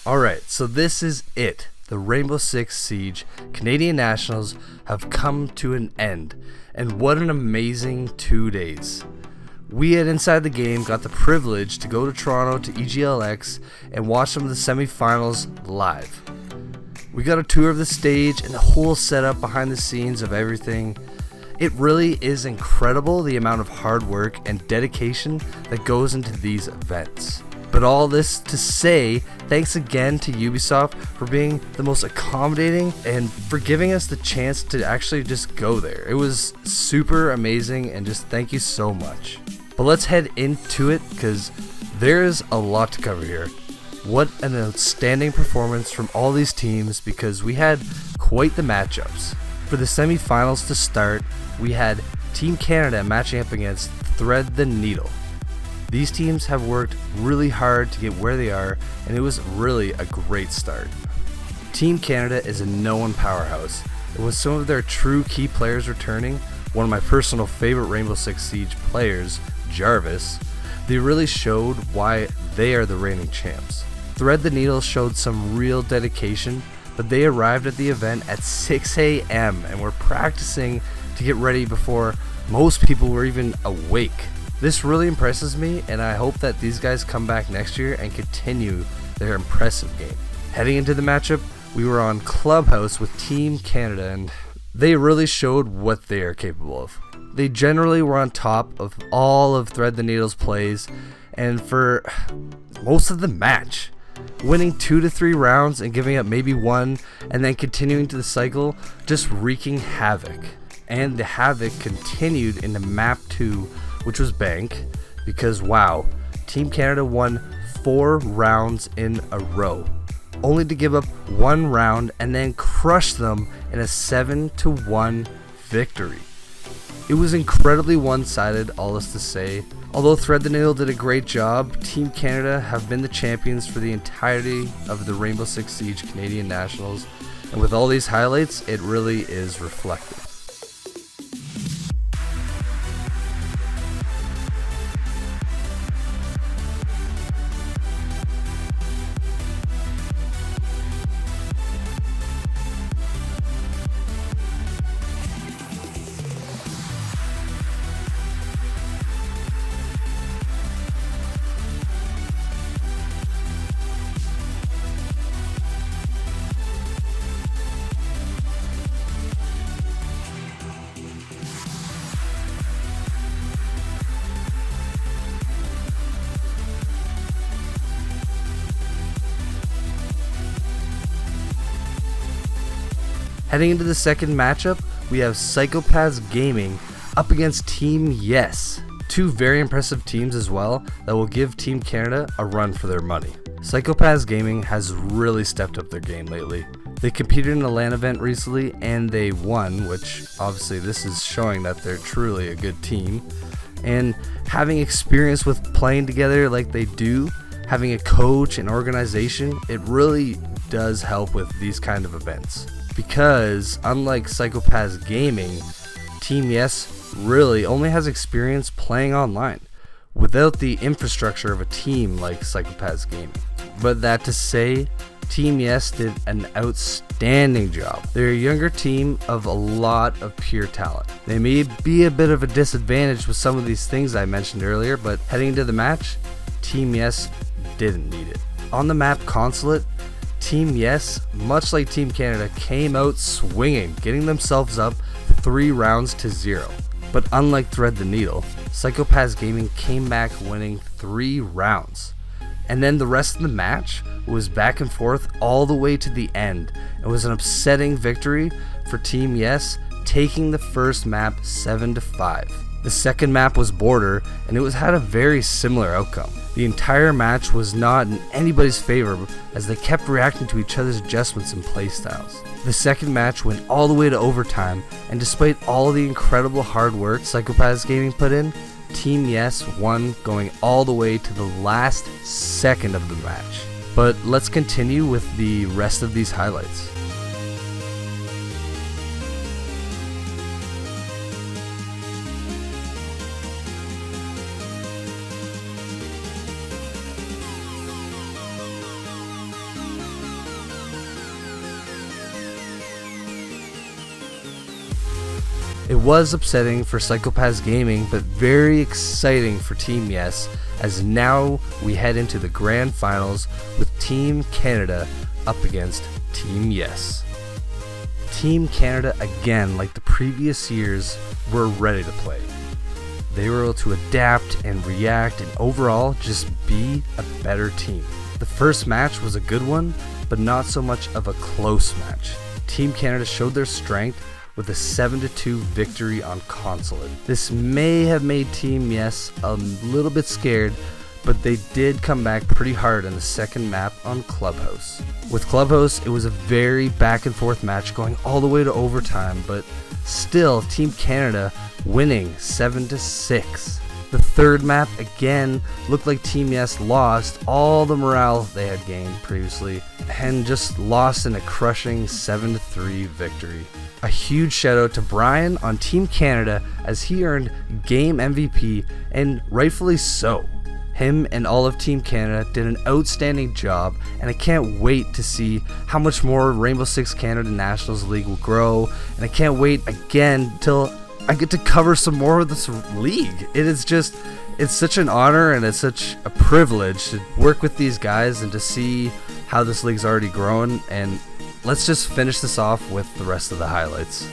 Alright, so this is it. The Rainbow Six Siege Canadian Nationals have come to an end, and what an amazing 2 days. We at Inside the Game got the privilege to go to Toronto to EGLX and watch some of the semifinals live. We got a tour of the stage and the whole setup behind the scenes of everything. It really is incredible the amount of hard work and dedication that goes into these events. But all this to say, thanks again to Ubisoft for being the most accommodating and for giving us the chance to actually just go there. It was super amazing, and just thank you so much. But let's head into it because there's a lot to cover here. What an outstanding performance from all these teams, because we had quite the matchups. For the semifinals to start, we had Team Canada matching up against Thread the Needle. These teams have worked really hard to get where they are, and it was really a great start. Team Canada is a known powerhouse, and with some of their true key players returning, one of my personal favorite Rainbow Six Siege players, Jarvis, they really showed why they are the reigning champs. Thread the Needle showed some real dedication, but they arrived at the event at 6 a.m. and were practicing to get ready before most people were even awake. This really impresses me, and I hope that these guys come back next year and continue their impressive game. Heading into the matchup, we were on Clubhouse with Team Canada, and they really showed what they are capable of. They generally were on top of all of Thread the Needle's plays, and for most of the match, winning 2 to 3 rounds and giving up maybe one, and then continuing to the cycle, just wreaking havoc. And the havoc continued into map 2, which was Bank, because wow, Team Canada won 4 rounds in a row, only to give up 1 round and then crush them in a 7-1 victory. It was incredibly one-sided, all this to say. Although Thread the Needle did a great job, Team Canada have been the champions for the entirety of the Rainbow Six Siege Canadian Nationals, and with all these highlights, it really is reflected. Heading into the second matchup, we have Psychopaths Gaming up against Team Yes. 2 very impressive teams as well that will give Team Canada a run for their money. Psychopaths Gaming has really stepped up their game lately. They competed in a LAN event recently and they won, which obviously this is showing that they're truly a good team. And having experience with playing together like they do, having a coach and organization, it really does help with these kind of events. Because unlike Psychopaths Gaming, Team Yes really only has experience playing online without the infrastructure of a team like Psychopaths Gaming. But that to say, Team Yes did an outstanding job. They're a younger team of a lot of pure talent. They may be a bit of a disadvantage with some of these things I mentioned earlier, but heading into the match, Team Yes didn't need it. On the map Consulate, Team Yes, much like Team Canada, came out swinging, getting themselves up 3 rounds to 0. But unlike Thread the Needle, Psychopaths Gaming came back winning 3 rounds. And then the rest of the match was back and forth all the way to the end. It was an upsetting victory for Team Yes, taking the first map 7-5. The second map was Border, and it had a very similar outcome. The entire match was not in anybody's favor as they kept reacting to each other's adjustments and playstyles. The second match went all the way to overtime, and despite all the incredible hard work Psycho-Pass Gaming put in, Team Yes won, going all the way to the last second of the match. But let's continue with the rest of these highlights. It was upsetting for Psycho-Pass Gaming, but very exciting for Team Yes, as now we head into the grand finals with Team Canada up against Team Yes. Team Canada, again, like the previous years, were ready to play. They were able to adapt and react and overall just be a better team. The first match was a good one, but not so much of a close match. Team Canada showed their strength with a 7-2 victory on Consulate. This may have made Team Yes a little bit scared, but they did come back pretty hard in the second map on Clubhouse. With Clubhouse, it was a very back and forth match going all the way to overtime, but still Team Canada winning 7-6. The third map again looked like Team Yes lost all the morale they had gained previously and just lost in a crushing 7-3 victory. A huge shout out to Brian on Team Canada as he earned game MVP, and rightfully so. Him and all of Team Canada did an outstanding job, and I can't wait to see how much more Rainbow Six Canada Nationals League will grow, and I can't wait again till I get to cover some more of this league. It's such an honor and it's such a privilege to work with these guys and to see how this league's already grown, and let's just finish this off with the rest of the highlights.